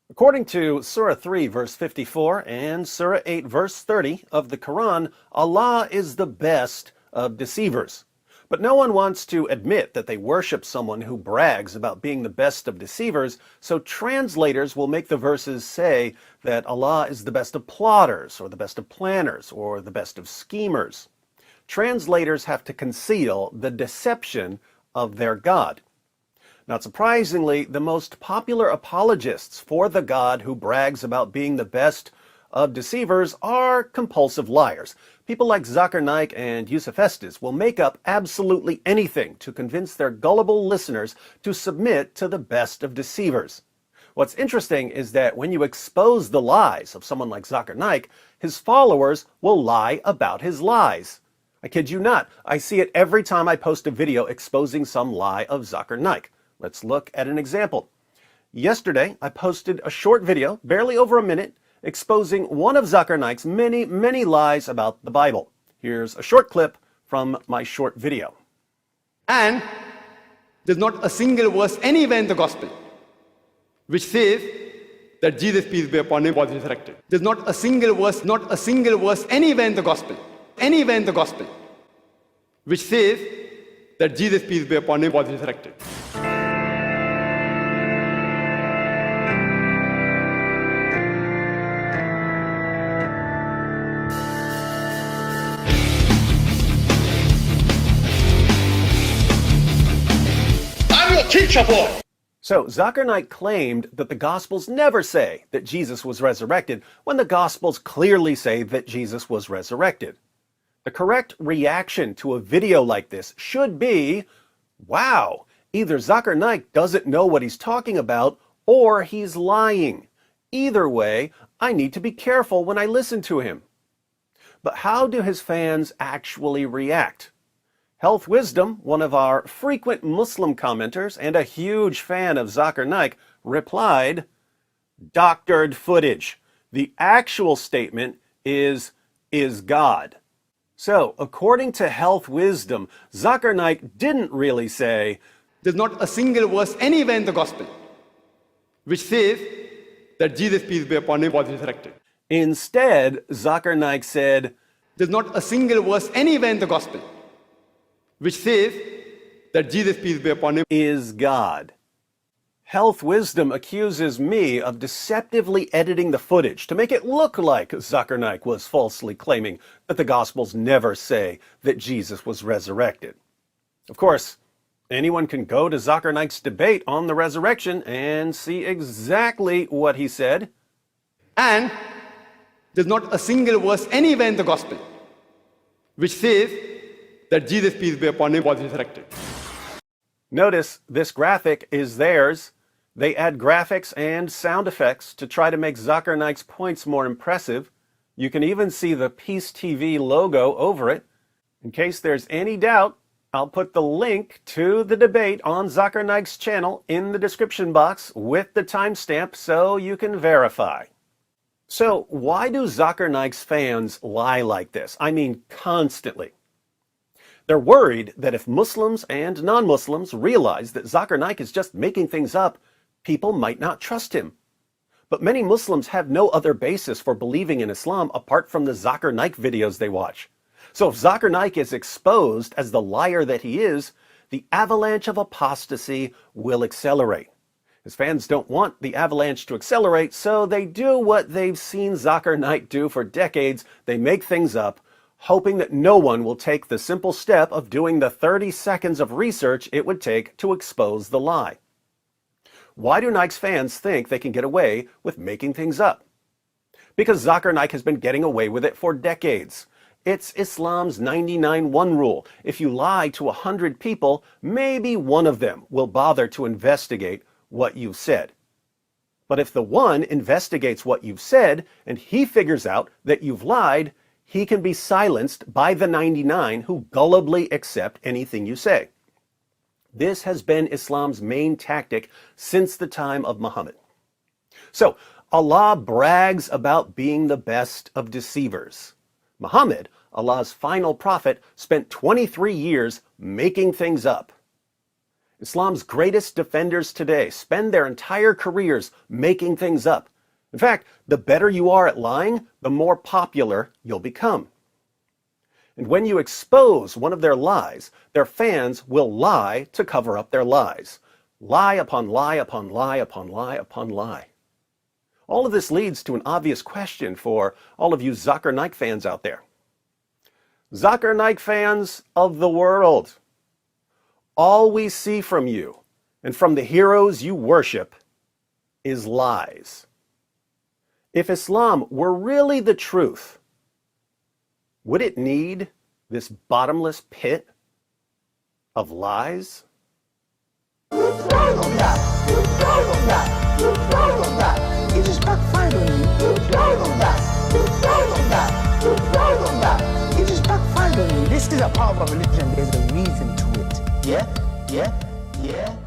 According to Surah 3, verse 54, and Surah 8, verse 30 of the Quran, Allah is the best of deceivers. But no one wants to admit that they worship someone who brags about being the best of deceivers, so translators will make the verses say that Allah is the best of plotters, or the best of planners, or the best of schemers. Translators have to conceal the deception of their God. Not surprisingly, the most popular apologists for the God who brags about being the best of deceivers are compulsive liars. People like Zakir, Naik, and Yusuf Estes will make up absolutely anything to convince their gullible listeners to submit to the best of deceivers. What's interesting is that when you expose the lies of someone like Zakir Naik, his followers will lie about his lies. I kid you not, I see it every time I post a video exposing some lie of Zakir Naik. Let's look at an example. Yesterday, I posted a short video, barely over a minute, exposing one of Zakir Naik's many, many lies about the Bible. Here's a short clip from my short video. And there's not a single verse anywhere in the gospel which says that Jesus, peace be upon him, was resurrected. There's not a single verse anywhere in the gospel, which says that Jesus, peace be upon him, was resurrected. So Zakir Naik claimed that the Gospels never say that Jesus was resurrected, when the Gospels clearly say that Jesus was resurrected. The correct reaction to a video like this should be, wow, either Zakir Naik doesn't know what he's talking about, or he's lying. Either way, I need to be careful when I listen to him. But how do his fans actually react? Health Wisdom, one of our frequent Muslim commenters and a huge fan of Zakir Naik, replied, "Doctored footage. The actual statement is God." So, according to Health Wisdom, Zakir Naik didn't really say, there's not a single verse anywhere in the gospel which says that Jesus, peace be upon him, was resurrected. Instead, Zakir Naik said, there's not a single verse anywhere in the gospel which says that Jesus, peace be upon him, is God. Health Wisdom accuses me of deceptively editing the footage to make it look like Zakir Naik was falsely claiming that the Gospels never say that Jesus was resurrected. Of course, anyone can go to Zakir Naik's debate on the resurrection and see exactly what he said. And there's not a single verse anywhere in the gospel which says that Jesus, peace be upon him, was resurrected. Notice this graphic is theirs. They add graphics and sound effects to try to make Zakir Naik's points more impressive. You can even see the Peace TV logo over it. In case there's any doubt, I'll put the link to the debate on Zakir Naik's channel in the description box with the timestamp so you can verify. So why do Zakir Naik's fans lie like this? I mean, constantly. They're worried that if Muslims and non-Muslims realize that Zakir Naik is just making things up, people might not trust him. But many Muslims have no other basis for believing in Islam apart from the Zakir Naik videos they watch. So if Zakir Naik is exposed as the liar that he is, the avalanche of apostasy will accelerate. His fans don't want the avalanche to accelerate, so they do what they've seen Zakir Naik do for decades. They make things up, hoping that no one will take the simple step of doing the 30 seconds of research it would take to expose the lie. Why do Naik's fans think they can get away with making things up? Because Zakir Naik has been getting away with it for decades. It's Islam's 99-1 rule. If you lie to 100 people, maybe one of them will bother to investigate what you've said. But if the one investigates what you've said and he figures out that you've lied, he can be silenced by the 99 who gullibly accept anything you say. This has been Islam's main tactic since the time of Muhammad. So, Allah brags about being the best of deceivers. Muhammad, Allah's final prophet, spent 23 years making things up. Islam's greatest defenders today spend their entire careers making things up. In fact, the better you are at lying, the more popular you'll become. And when you expose one of their lies, their fans will lie to cover up their lies. Lie upon lie upon lie upon lie upon lie. All of this leads to an obvious question for all of you Zakir Naik fans out there. Zakir Naik fans of the world, all we see from you and from the heroes you worship is lies. If Islam were really the truth, would it need this bottomless pit of lies? You tried on that. You tried on that. You tried on that. It just backfired on you. You tried on that. You tried on that. You tried on that. It just backfired on you. This is a part of our religion. There's a reason to it. Yeah? Yeah? Yeah?